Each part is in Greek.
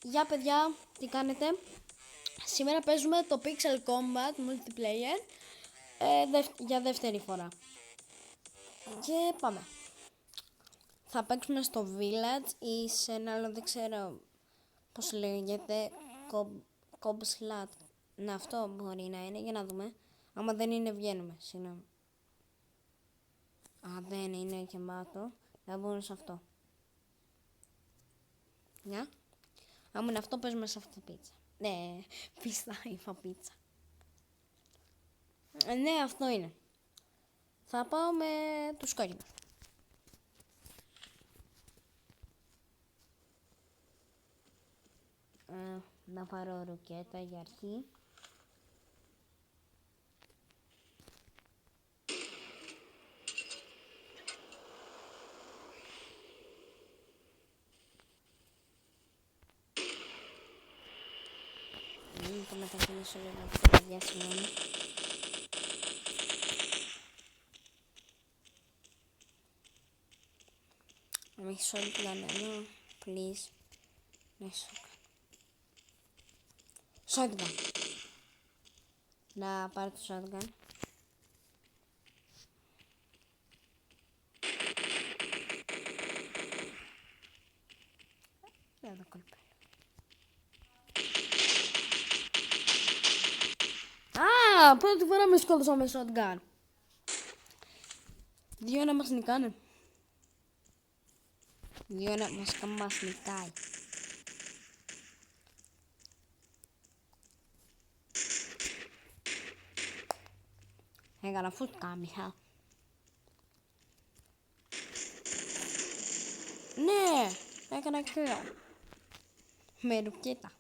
Γεια παιδιά, τι κάνετε? Σήμερα παίζουμε το Pixel Combat Multiplayer για δεύτερη φορά. Και πάμε. Θα παίξουμε στο Village ή σε ένα άλλο, δεν ξέρω πώς λέγεται, Cobslat. Να, αυτό μπορεί να είναι, για να δούμε. Άμα δεν είναι, βγαίνουμε, συγγνώμη. Δεν είναι γεμάτο, θα μπούμε σε αυτό. Μια. Άμα είναι αυτό, παίζουμε σε αυτή την πίτσα. Ναι, πίστα, είπα πίτσα. Ναι, αυτό είναι. Θα πάω με τους κόκκινους. Να πάρω ρουκέτα για αρχή. Θα μετακινήσω λίγο αυτό, παιδιά, συγγνώμη. Να μην έχεις όλη την κανένα, please. Ναι, shotgun. Να πάρω το shotgun. Εδώ κολπέλα. Πρώτη φορά με σκότωσα με shotgun. 2-1 μας νικάνε. 2-1 μας νικάει. Έκανα φούτκα, Μιχά. Ναι, έκανα kill. Με ρουκέτα.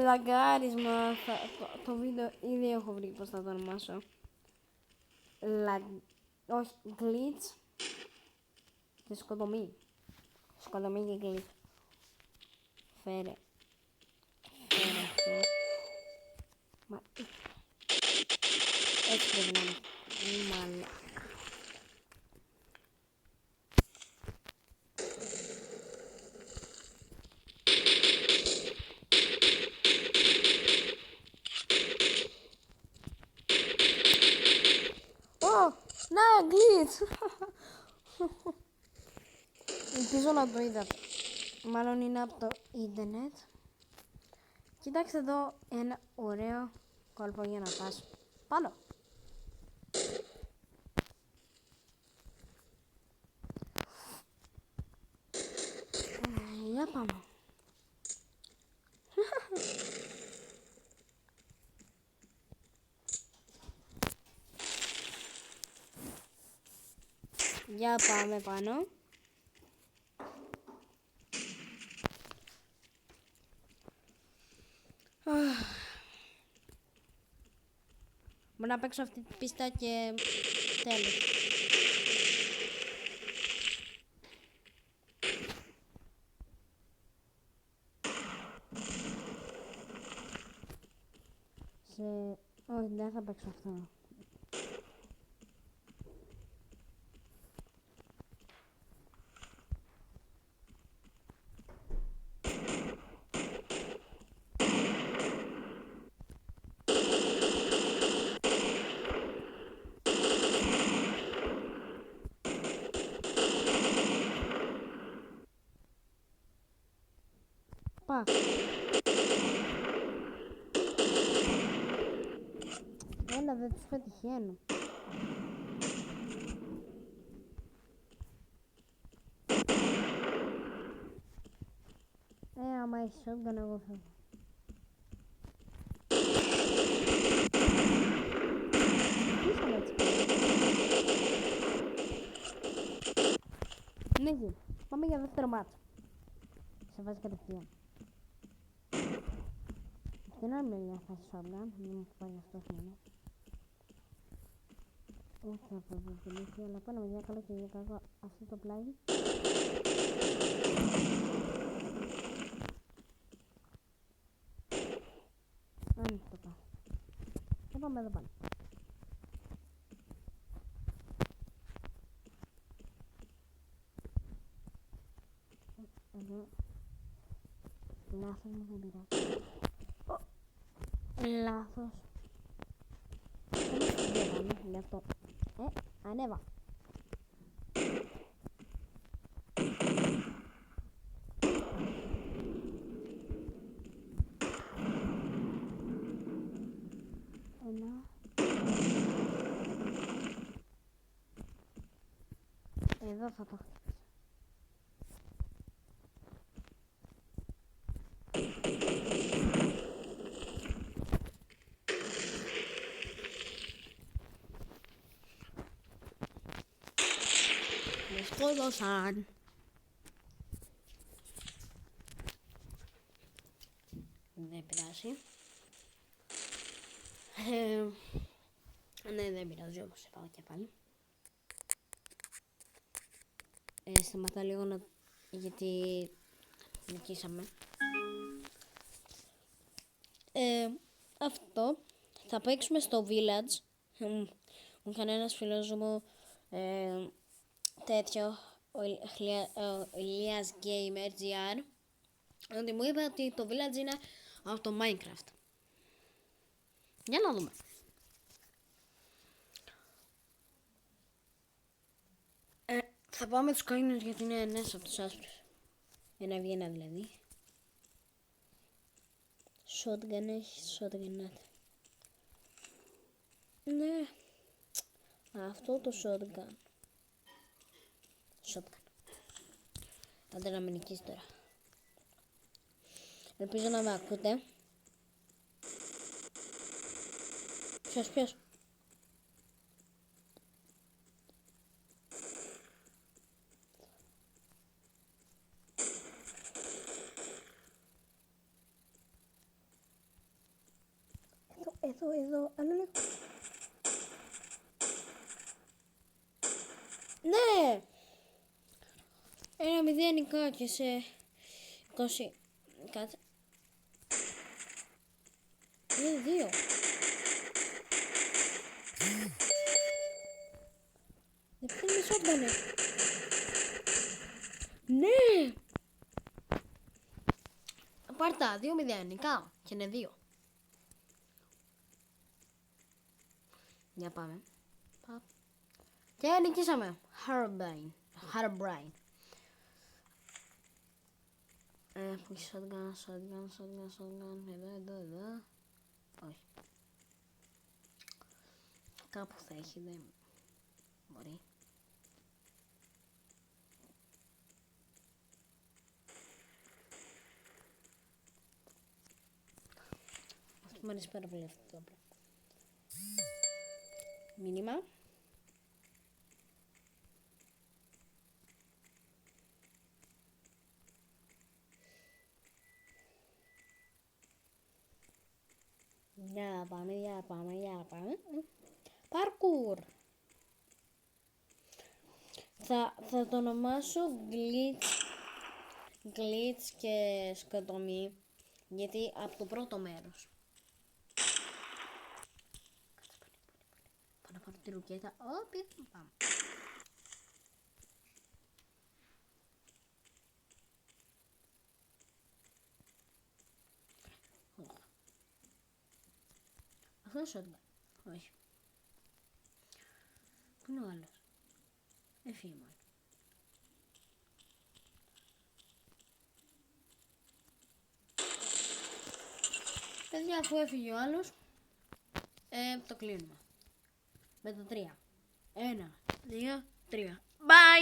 Λαγκάρισμα. Το βίντεο ήδη έχω βρει πώς θα το ονομάσω. Όχι, glitch και σκοτωμή. Σκοτωμή και glitch. Φέρε αυτό. Μα έτσι πρέπει να είναι. Μάλλον. Να, glitch! Ελπίζω να το είδατε. Μάλλον είναι από το ίντερνετ. Κοιτάξτε εδώ ένα ωραίο κόλπο για να πας πάνω. Για πάμε. Για πάμε πάνω. Μπορώ να παίξω αυτή την πίστα και τέλος. Όχι, δεν θα παίξω αυτό. Έλα, δεν τους πετυχαίνω. Άμα έχεις shotgun, εγώ φεύγω. Πίσαμε έτσι. Ναι, πάμε για δεύτερο μάτσο. Σε βάζει κατευθείαν. Δεν είναι μια φάση shotgun, μην μου πάει αυτός μόνο. Όχι θα αποβουλήσει, αλλά πάνω με μια καλό και για κακό αυτό το πλάγι. Αν το πάω. Και πάμε εδώ πάνω. Λάθος μου, δεν πειράζει. Λάθος. Δεν γι' αυτό. Ανέβα. Ένα. Εδώ θα το χτυπήσω. Με σκότωσαν. Δεν πειράζει. Ναι, δεν πειράζει, όπως είπα και πάλι. Σταματά λίγο να... γιατί νικήσαμε. Αυτό. Θα παίξουμε στο Village. Μου έκανε ένας φίλος μου τέτοιο, ο Ηλίας Gamer GR, ότι μου είπε ότι το Village είναι από το Minecraft. Για να δούμε. Θα πάμε τους κόκκινους γιατί είναι ένας από τους άσπρους. Ένα βγαίνα δηλαδή. Shotgun έχει, shotgun. Ναι. Αυτό το shotgun. Άντε να με νικήσει τώρα. Ελπίζω να με ακούτε. Ποιος. Εδώ, άλλο λίγο. Ναι! Ένα μηδενικά και σε 20. Κάτσε. Είναι 2. Δεν θέλει σόμπανε. Ναι! Πάρτα, 2 μηδενικά και είναι 2. Για πάμε. Και νικήσαμε. Herobrine. Που έχει shotgun. Εδώ. Όχι. Κάπου θα έχει, δεν μπορεί. Αυτό μου αρέσει πάρα πολύ αυτό το απλό. Μήνυμα. Για πάμε. Parkour. Θα το ονομάσω glitch και σκοτωμή, γιατί από το πρώτο μέρος. Θα πάρω τη ρουκέτα. Πάμε. Αυτό είναι shotgun. Όχι. Πού είναι ο άλλος? Έφυγε μάλλον. Παιδιά, αφού έφυγε ο άλλος, το κλείνουμε. Με το 3. 1, 2, 3. Bye!